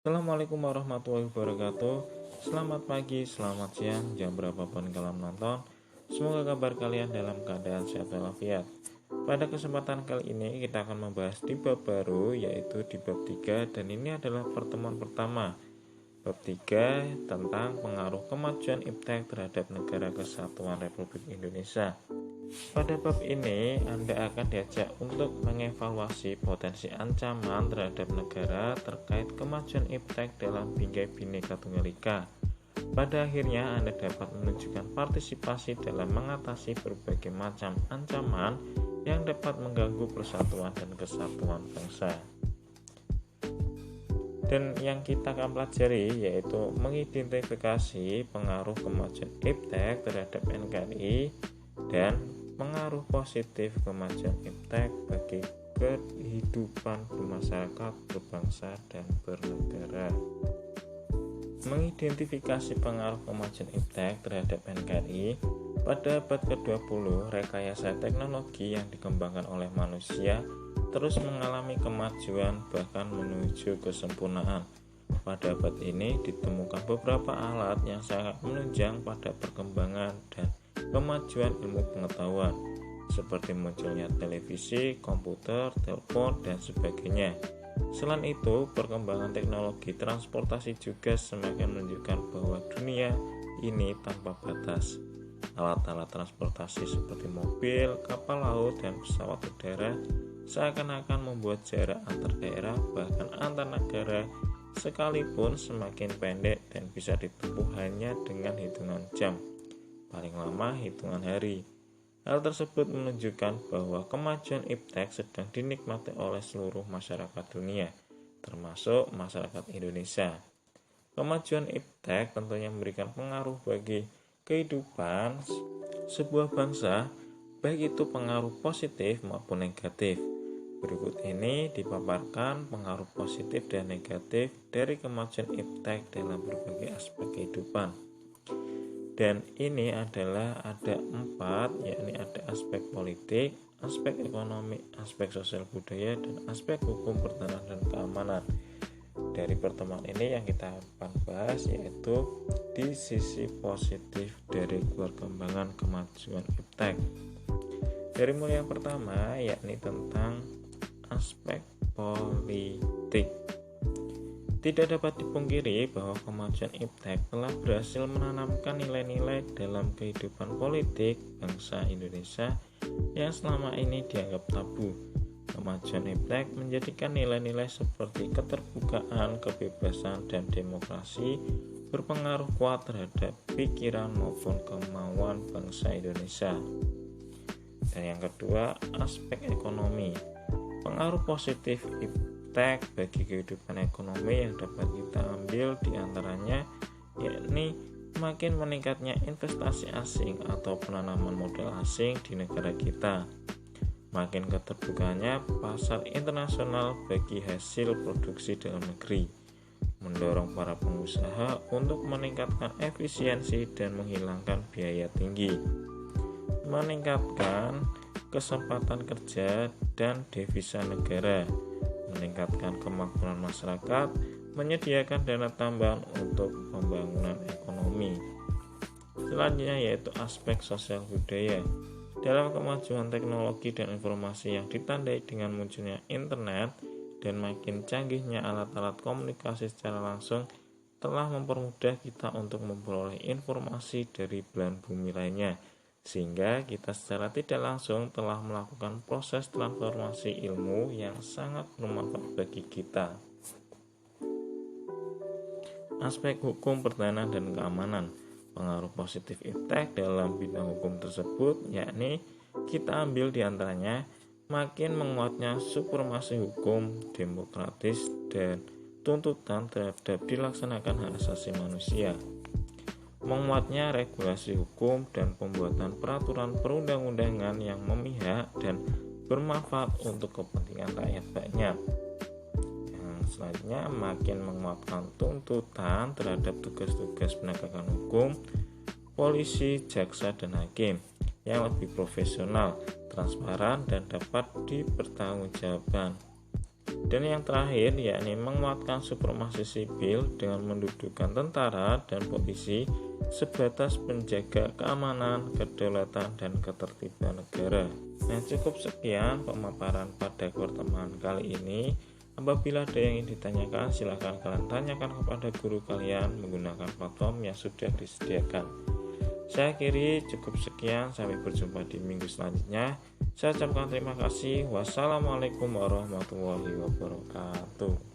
Assalamualaikum warahmatullahi wabarakatuh. Selamat pagi, selamat siang, jam berapapun kalian menonton. Semoga kabar kalian dalam keadaan sehat walafiat. Pada kesempatan kali ini kita akan membahas di bab baru, yaitu di bab 3, dan ini adalah pertemuan pertama. Bab 3 tentang pengaruh kemajuan iptek terhadap Negara Kesatuan Republik Indonesia. Pada bab ini, Anda akan diajak untuk mengevaluasi potensi ancaman terhadap negara terkait kemajuan iptek dalam Bingkai Bhinneka Tunggal Ika. Pada akhirnya, Anda dapat menunjukkan partisipasi dalam mengatasi berbagai macam ancaman yang dapat mengganggu persatuan dan kesatuan bangsa. Dan yang kita akan pelajari yaitu mengidentifikasi pengaruh kemajuan iptek terhadap NKRI dan pengaruh positif kemajuan iptek bagi kehidupan bermasyarakat, berbangsa, dan bernegara. Mengidentifikasi pengaruh kemajuan iptek terhadap NKRI. Pada abad ke-20, rekayasa teknologi yang dikembangkan oleh manusia terus mengalami kemajuan bahkan menuju kesempurnaan. Pada abad ini ditemukan beberapa alat yang sangat menunjang pada perkembangan dan kemajuan ilmu pengetahuan, seperti munculnya televisi, komputer, telepon, dan sebagainya. Selain itu, perkembangan teknologi transportasi juga semakin menunjukkan bahwa dunia ini tanpa batas. Alat-alat transportasi seperti mobil, kapal laut, dan pesawat udara seakan-akan membuat jarak antar daerah bahkan antar negara sekalipun semakin pendek dan bisa ditempuh hanya dengan hitungan jam, paling lama hitungan hari. Hal tersebut menunjukkan bahwa kemajuan iptek sedang dinikmati oleh seluruh masyarakat dunia, termasuk masyarakat Indonesia. Kemajuan iptek tentunya memberikan pengaruh bagi kehidupan sebuah bangsa, baik itu pengaruh positif maupun negatif. Berikut ini dipaparkan pengaruh positif dan negatif dari kemajuan iptek dalam berbagai aspek kehidupan. Dan ini adalah ada 4, yakni ada aspek politik, aspek ekonomi, aspek sosial budaya, dan aspek hukum, pertahanan, dan keamanan. Dari pertemuan ini yang kita akan bahas yaitu di sisi positif dari perkembangan kemajuan iptek. Dari mulai yang pertama yakni tentang aspek politik. Tidak dapat dipungkiri bahwa kemajuan iptek telah berhasil menanamkan nilai-nilai dalam kehidupan politik bangsa Indonesia yang selama ini dianggap tabu. Kemajuan iptek menjadikan nilai-nilai seperti keterbukaan, kebebasan, dan demokrasi berpengaruh kuat terhadap pikiran maupun kemauan bangsa Indonesia. Dan yang kedua, aspek ekonomi. Pengaruh positif iptek bagi kehidupan ekonomi yang dapat kita ambil diantaranya yakni makin meningkatnya investasi asing atau penanaman modal asing di negara kita, makin keterbukaannya pasar internasional bagi hasil produksi dalam negeri, mendorong para pengusaha untuk meningkatkan efisiensi dan menghilangkan biaya tinggi, meningkatkan kesempatan kerja dan devisa negara, meningkatkan kemakmuran masyarakat, menyediakan dana tambahan untuk pembangunan ekonomi. Selanjutnya yaitu aspek sosial budaya. Dalam kemajuan teknologi dan informasi yang ditandai dengan munculnya internet dan makin canggihnya alat-alat komunikasi secara langsung telah mempermudah kita untuk memperoleh informasi dari belahan bumi lainnya, sehingga kita secara tidak langsung telah melakukan proses transformasi ilmu yang sangat bermanfaat bagi kita. Aspek hukum, pertahanan, dan keamanan. Pengaruh positif iptek dalam bidang hukum tersebut yakni kita ambil diantaranya makin menguatnya supremasi hukum, demokratis, dan tuntutan terhadap dilaksanakan hak asasi manusia, menguatnya regulasi hukum dan pembuatan peraturan perundang-undangan yang memihak dan bermanfaat untuk kepentingan rakyat banyak. Yang selanjutnya makin menguatkan tuntutan terhadap tugas-tugas penegakan hukum, polisi, jaksa, dan hakim yang lebih profesional, transparan, dan dapat dipertanggungjawabkan. Dan yang terakhir yakni menguatkan supremasi sipil dengan mendudukan tentara dan polisi sebatas penjaga keamanan, kedaulatan, dan ketertiban negara. Nah, cukup sekian pemaparan pada pertemuan kali ini. Apabila ada yang ingin ditanyakan, silahkan kalian tanyakan kepada guru kalian menggunakan platform yang sudah disediakan. Saya akhiri cukup sekian, sampai berjumpa di minggu selanjutnya. Saya ucapkan terima kasih. Wassalamualaikum warahmatullahi wabarakatuh.